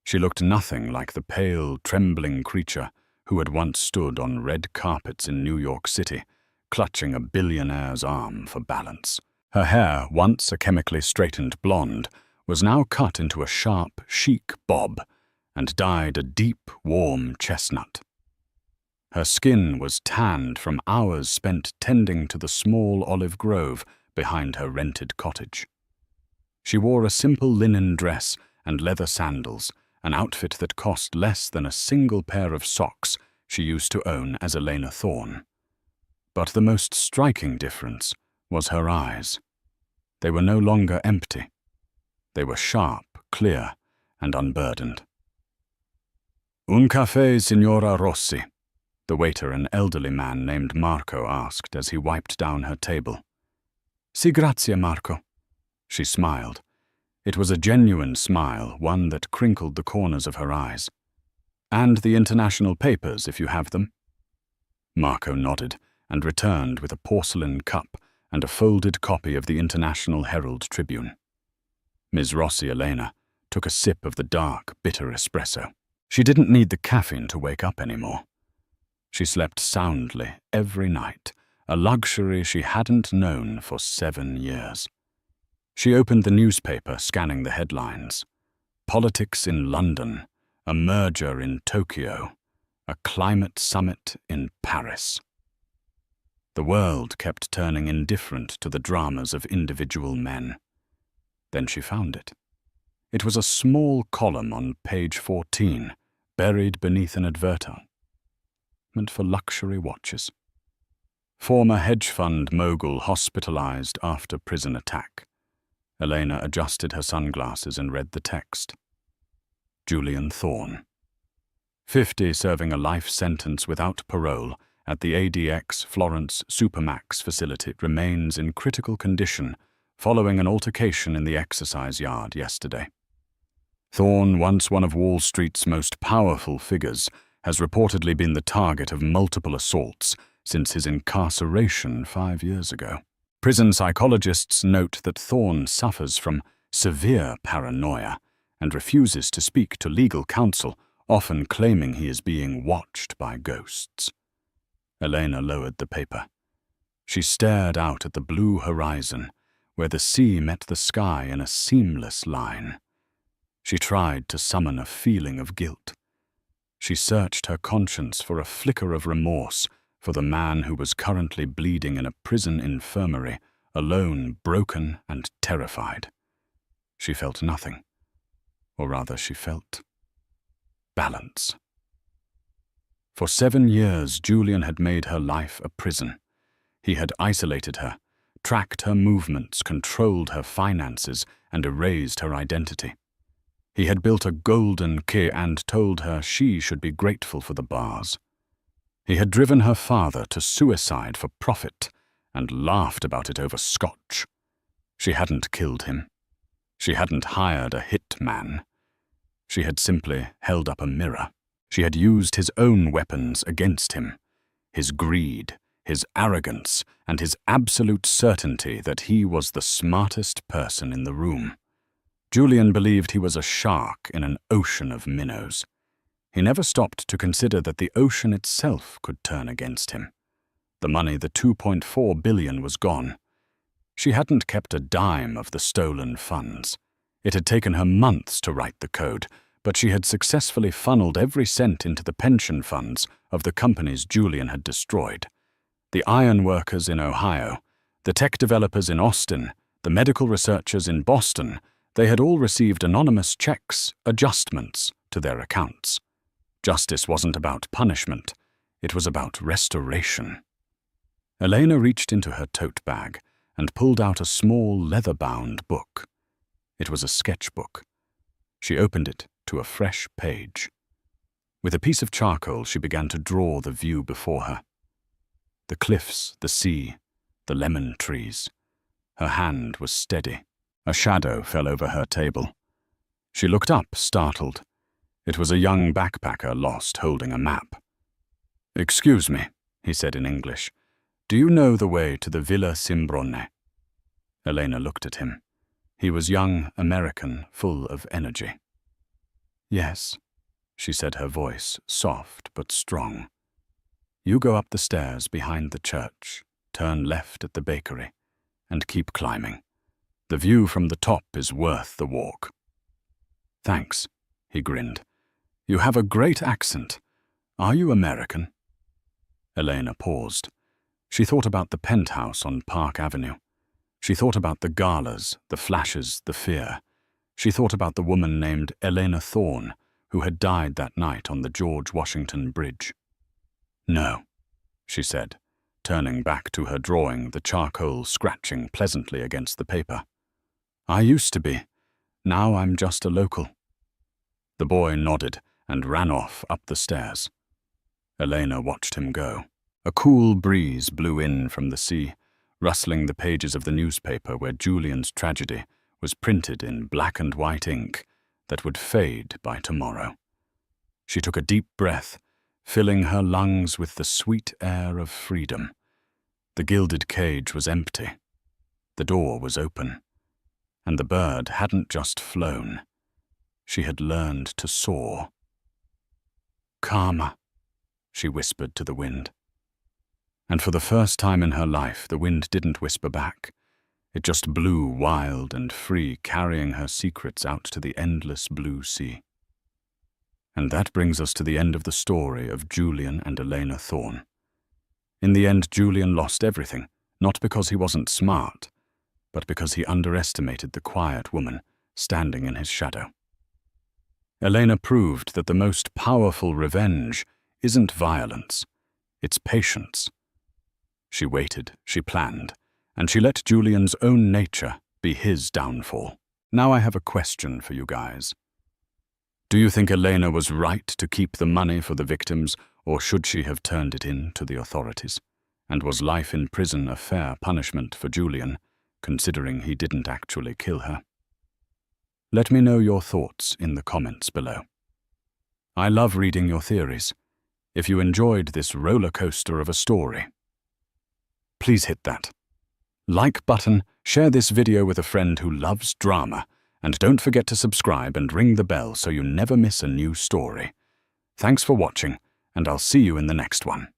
She looked nothing like the pale, trembling creature who had once stood on red carpets in New York City, clutching a billionaire's arm for balance. Her hair, once a chemically straightened blonde, was now cut into a sharp, chic bob and dyed a deep, warm chestnut. Her skin was tanned from hours spent tending to the small olive grove behind her rented cottage. She wore a simple linen dress and leather sandals, an outfit that cost less than a single pair of socks she used to own as Elena Thorne. But the most striking difference was her eyes. They were no longer empty. They were sharp, clear, and unburdened. Un caffè, Signora Rossi, the waiter, an elderly man named Marco, asked as he wiped down her table. Si, grazie, Marco. She smiled. It was a genuine smile, one that crinkled the corners of her eyes. And the international papers, if you have them. Marco nodded and returned with a porcelain cup and a folded copy of the International Herald Tribune. Ms. Rossi Elena took a sip of the dark, bitter espresso. She didn't need the caffeine to wake up anymore. She slept soundly every night, a luxury she hadn't known for 7 years. She opened the newspaper, scanning the headlines. Politics in London, a merger in Tokyo, a climate summit in Paris. The world kept turning indifferent to the dramas of individual men. Then she found it. It was a small column on page 14, buried beneath an advertisement. equipment for luxury watches. Former hedge fund mogul hospitalized after prison attack. Elena adjusted her sunglasses and read the text. Julian Thorne. 50 serving a life sentence without parole at the ADX Florence Supermax facility remains in critical condition following an altercation in the exercise yard yesterday. Thorne, once one of Wall Street's most powerful figures, has reportedly been the target of multiple assaults since his incarceration 5 years ago. Prison psychologists note that Thorne suffers from severe paranoia and refuses to speak to legal counsel, often claiming he is being watched by ghosts. Elena lowered the paper. She stared out at the blue horizon, where the sea met the sky in a seamless line. She tried to summon a feeling of guilt. She searched her conscience for a flicker of remorse for the man who was currently bleeding in a prison infirmary, alone, broken, and terrified. She felt nothing. Or rather, she felt balance. For 7 years, Julian had made her life a prison. He had isolated her, tracked her movements, controlled her finances, and erased her identity. He had built a golden key and told her she should be grateful for the bars. He had driven her father to suicide for profit and laughed about it over scotch. She hadn't killed him. She hadn't hired a hit man. She had simply held up a mirror. She had used his own weapons against him, his greed, his arrogance, and his absolute certainty that he was the smartest person in the room. Julian believed he was a shark in an ocean of minnows. He never stopped to consider that the ocean itself could turn against him. The money, the $2.4 billion, was gone. She hadn't kept a dime of the stolen funds. It had taken her months to write the code, but she had successfully funneled every cent into the pension funds of the companies Julian had destroyed. The iron workers in Ohio, the tech developers in Austin, the medical researchers in Boston, they had all received anonymous checks, adjustments to their accounts. Justice wasn't about punishment. It was about restoration. Elena reached into her tote bag and pulled out a small leather-bound book. It was a sketchbook. She opened it to a fresh page. With a piece of charcoal, she began to draw the view before her. The cliffs, the sea, the lemon trees. Her hand was steady. A shadow fell over her table. She looked up, startled. It was a young backpacker lost holding a map. "Excuse me," he said in English. "Do you know the way to the Villa Simbrone?" Elena looked at him. He was young, American, full of energy. "Yes," she said, her voice soft but strong. "You go up the stairs behind the church, turn left at the bakery, and keep climbing. The view from the top is worth the walk." "Thanks," he grinned. "You have a great accent. Are you American?" Elena paused. She thought about the penthouse on Park Avenue. She thought about the galas, the flashes, the fear. She thought about the woman named Elena Thorne, who had died that night on the George Washington Bridge. "No," she said, turning back to her drawing, the charcoal scratching pleasantly against the paper. "I used to be. Now I'm just a local." The boy nodded and ran off up the stairs. Elena watched him go. A cool breeze blew in from the sea, rustling the pages of the newspaper where Julian's tragedy was printed in black and white ink that would fade by tomorrow. She took a deep breath, filling her lungs with the sweet air of freedom. The gilded cage was empty. The door was open. And the bird hadn't just flown. She had learned to soar. "Karma," she whispered to the wind. And for the first time in her life, the wind didn't whisper back. It just blew wild and free, carrying her secrets out to the endless blue sea. And that brings us to the end of the story of Julian and Elena Thorne. In the end, Julian lost everything, not because he wasn't smart, but because he underestimated the quiet woman standing in his shadow. Elena proved that the most powerful revenge isn't violence, It's patience. She waited, she planned, and she let Julian's own nature be his downfall. Now I have a question for you guys. Do you think Elena was right to keep the money for the victims, or should she have turned it in to the authorities? And was life in prison a fair punishment for Julian, considering he didn't actually kill her? Let me know your thoughts in the comments below. I love reading your theories. If you enjoyed this roller coaster of a story, please hit that like button, share this video with a friend who loves drama, and don't forget to subscribe and ring the bell so you never miss a new story. Thanks for watching, and I'll see you in the next one.